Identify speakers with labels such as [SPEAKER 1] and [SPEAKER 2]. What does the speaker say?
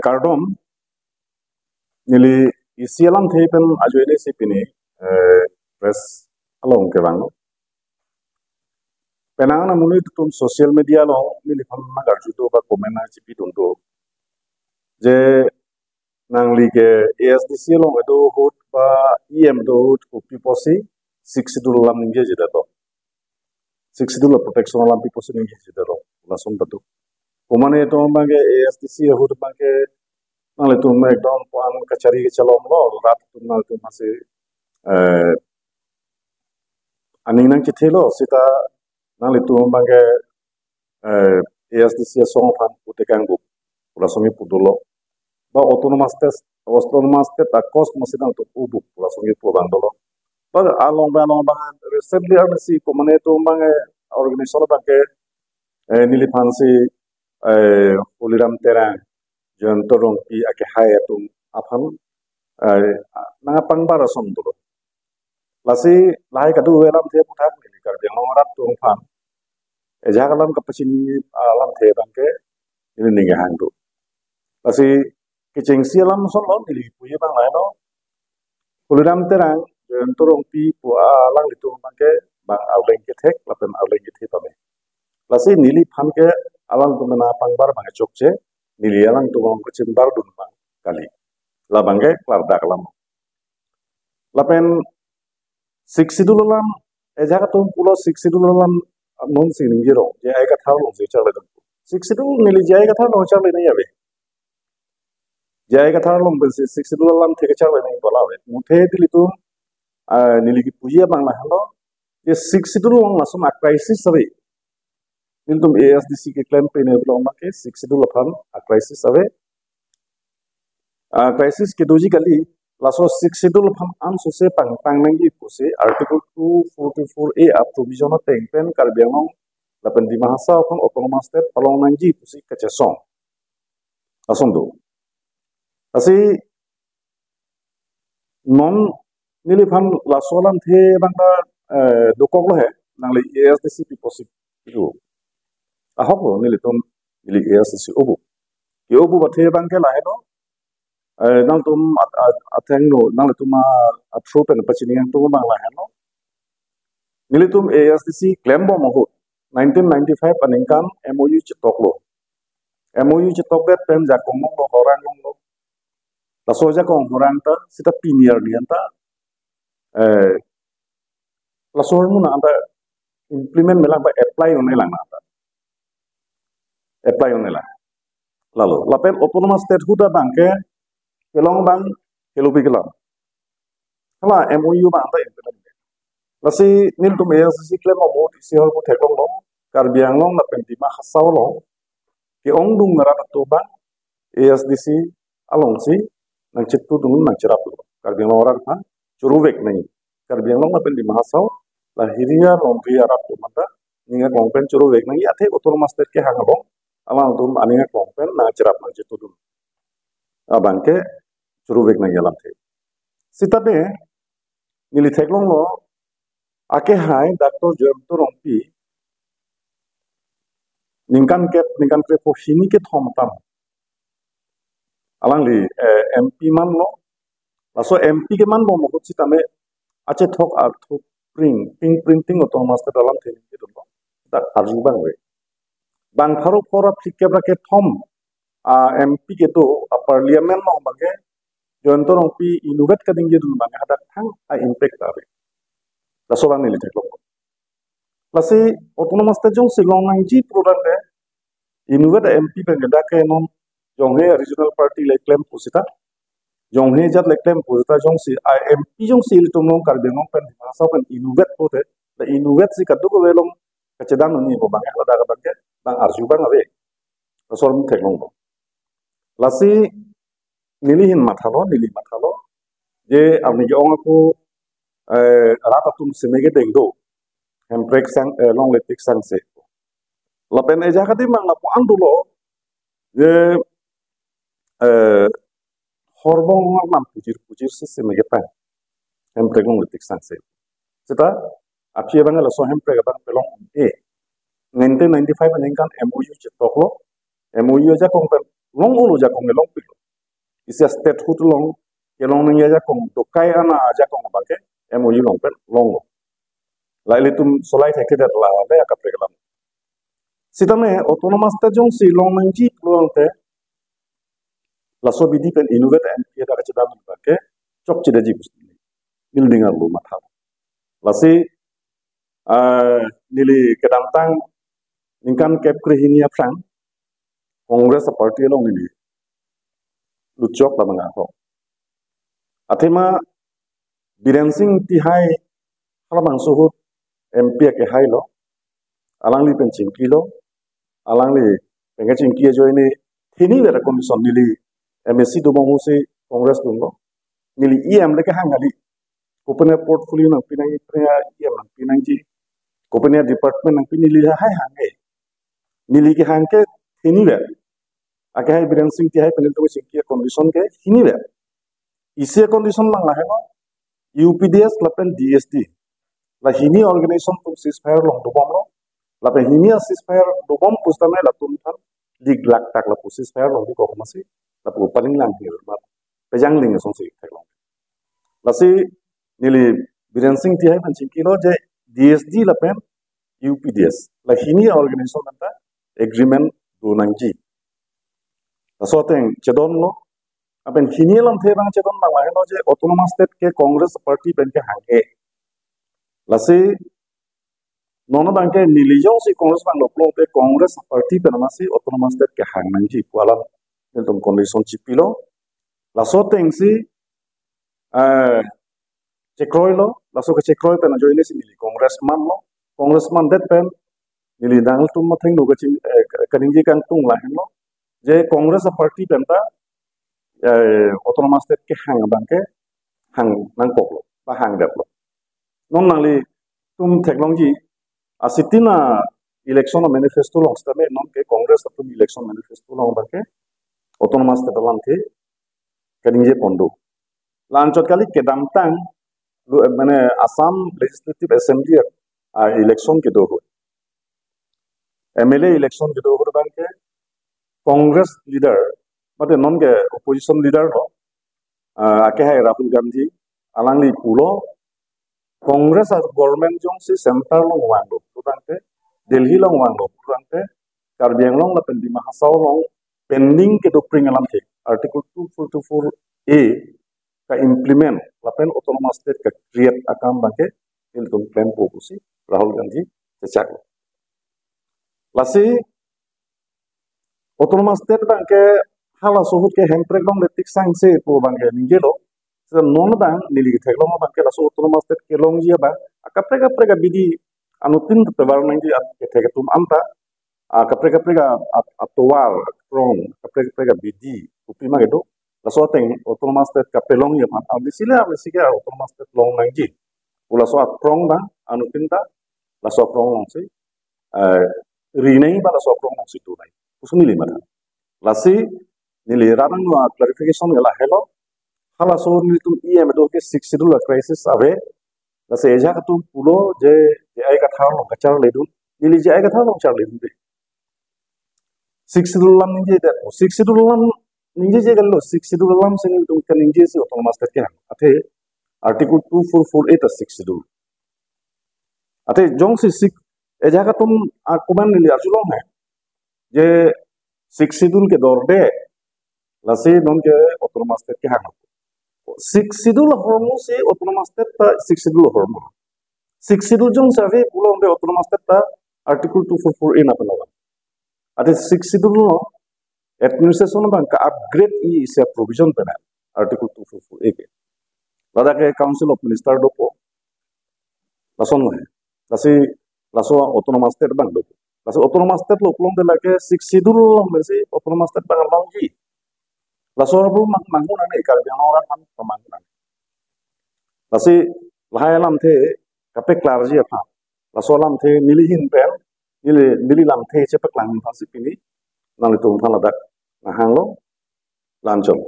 [SPEAKER 1] Kardom nili isialam thepen ajoile sipini press along ke bang penang na muni tum social media lo nili phamna garjuto ba komena chipi tunto je nang like ASDC lo edo hot ba EM do hot kopi posi 60 lam ninge jedato 60 protection lam pi posi ninge jedato lasom batu komane to bange ASDC hot bange nang le tum ekdom pan kachari ke chalom lo rat tum nang tum masih aning nang chithelo sita nang le tum bange ASDC song pan utekang bu pula somi pudulo ba autonomous test akos masidang to ubu pula somi pudang dolo ba along ba recently arsi komane to bange organisation bange nili phansi uliram terang jantorong pi ake hayatum aphan nanga pangbar som dolo lasi lahai kadu welam the puthak ni kar beng rat tung phan ejagalam kapachini alam the bangke ini ninge hangdu lasi kicing sialam son lo ni puye bang lai no uliram terang jantorong pi pu alang litu bangke bang aleng ke thek lapen aleng ke the pame lasi nili phan ke alang tumena pangbar bang chokche nili alang tumong kechimbar dun bang kali labangge klar daklam lapen 60 lam ejaga tum pulo 60 lam non sing jero je ay katha lo je chale dum 60 nili jay katha no chale nahi abe jay katha lo 60 lam theke chale nahi bola abe muthe dili tum nili ki pujiya bangla halo je 60 lam masum a crisis abe nil tum ASDC ke claim pe ne blo ma ke 60 lam a crisis abe crisis ke doji kali laso 60 pham an so se pang nangi puse article 244A up provision of pen karbiang lapen di mahasa pham autonomous state palong nangi pusi kachesong asom do asi non nili pham laso lam the bangda dokok lo he nangli ASDC pi posi itu ahok lo nili tum nili ASDC obu yobu bathe bangke la he no nang tum atheng no nang tum through pen pachini yang tum bang la hano nilitum ASDC claim bo mo 1995 aningkan MOU chitok lo MOU chitok bet pen jakong lo horang lo la soja kong horang ta sita pinier ni anta la soja mu na anta implement melang ba apply on elang anta apply on elang lalu lapen autonomous state huda bangke kelong bang kelupi kelang kala MOU bang ta implement lasi nil tum ASDC claim mo isi hol ko thekong lo karbiang long na pentima hasaw lo ki ong dung ngarat to bang ASDC along si nang chitu dung nang chirap lo karbiang long orang ha churuvek nai karbiang long na pentima hasaw la hiria long pi arap to mata ninga long pen churuvek nai athe autonomous state ke hangalo alang tum aninga long pen na chirap nang chitu dung abangke churuvek nai alam the sitabe nili theklong lo ake hai Dr. Jantorong pi ningkan ke po hini ke thom tam alang li MP man lo laso MP ke man bo mo chitame ache thok ar thok printing autonomous te dalam theni ke do ta arju bang we bang pharo phora phike bra ke thom MP ke to parliament lo bage Jantorong pi innovate ka ding je dun bang hadak thang a impact ave laso bang nili theklong lasi autonomous te jong silong nang ji program de innovate MP pe gada ke non jong he regional party like claim pusita jong he jat like claim pusita jong si MP jong si tum long kar bengong pen sa pen innovate pote the innovate si kadu ko velong kachedang ni ko bang ada ka bang arju bang ave laso bang theklong lasi nili mathalo je ami jong aku ratatum semege dengdo hemprek sang long letik sang se lapen eja kati mang lapo andulo je horbong mam pujir se semege pa hemprek long letik sang se seta apye bang la so hemprek bang pelong 1995 anengkan MOU chitok lo MOU ja kong pen long ulu jakong long pilo isia state hut long kelong nang ya jakong to kai ana jakong bake MOU long pen long lo laili tum solai theke dat la le akapre kalam sitame autonomous ta jong si long nang ji long te la so bidi pen innovate and ya da chadam bake chok chide ji building ar lu matha lasi nili kedam tang ningkan kep krihinia prang Congress party long nili luchok la manga ko athema Biren Singh ti hai halamang suhut MP ke hai lo alang li pen chingki lo alang li penga chingki jo ini thini vera condition nili MSC do mo se Congress dum lo nili EM le ka hangali kopene portfolio nang pinang iprea EM nang pinang ji kopene department nang pinili hai hange nili ke hangke thini ver ake hai Biren Singh ti hai penel to chingki condition ke hini ver ise condition lang la hai lo UPDS lapen DSD la hini organization tum ceasefire long do bom lo la pe hini ceasefire do bom pustame la tum than lig lak tak la ceasefire long di ko masi la pu paling lang hir ma pejang ling song si thak long la si nili Biren Singh ti hai pan chingki lo je DSD lapen UPDS la hini organization anta agreement do nang ji la so teng chedon lo apen hini lam the bang chedon ma wa je autonomous state ke Congress party pen ke hange lasi nono bangke nilijong si Congress bang loklo te Congress party pen masi autonomous state ke hang nang ji kwalam tentum condition chipilo laso teng si chekroy lo laso ke chekroy pen joine si nili congressman det pen nili dangal tum matheng no gaching kaninji kang tung la hen lo je Congress party pen ta autonomous state ke hang bangke hang nang koklo ba hang det lo non nangli tum technology asitina election manifesto long stame non ke Congress tum election manifesto long bangke autonomous state lang the kaninje pondo lanchot kali kedam tang mane Assam Legislative Assembly election ke do MLA election ke do bangke Congress leader mate non ke opposition leader lo ake hai Rahul Gandhi alangli pulo Congress as government jong si center long wang lo turante Delhi long wang lo turante Karbi Anglong la pendi Mahasau long pending ke do pringalam the article 244A ka implement la pen autonomous state ka create akam bangke il tum plan pokusi Rahul Gandhi chechak lasi autonomous state bangke hala sohut ke hemprek long letik sang se po bangke ningelo se non bang nili theklong bangke la so autonomous state ke long jia ba akapreka bidi anutin tebar nang ji ke theketum anta akapreka atowar krong akapreka bidi upima gedo la so teng autonomous state ka pelong ya pa abisila autonomous state long nang ji ula so krong ba anutin ta la so krong long se rinai ba la so krong long si tu nai usuni lima lasi nili ranang no clarification gala hello hala so ni tum em do ke 6 schedule crisis ave lasi eja ka tum pulo je ai ka thar lo kachar le dun nili je ai ka thar lo char le dun 6 schedule lam ninje da 6 schedule lam ninje je gallo 6 schedule lam se ni tum kan ninje se autonomous state ke athe article 2448 ta 6 schedule athe jong si 6 eja ka tum akuman nili arjulong hai je 6 schedule ke dor de lasi non ke autonomous state ke hang 6 schedule hormo se autonomous state ta 6 schedule hormo 6 schedule jong save pulo onde autonomous state ta article 244A na panawa ate 6 schedule no administration bank ka upgrade is a provision pena article 244A ke lada ke council of minister do po lason no lasi laso autonomous state bank do lasi autonomous state lo plong de la ke 6 schedule me se autonomous state bank long ji laso ru mangun ane kal yang orang kan pemangunan lasi lahai lam the kape clarji apa laso lam the nilihin pen nili lam the chepak lang pasipini nang tum phaladak na hanglo lanchol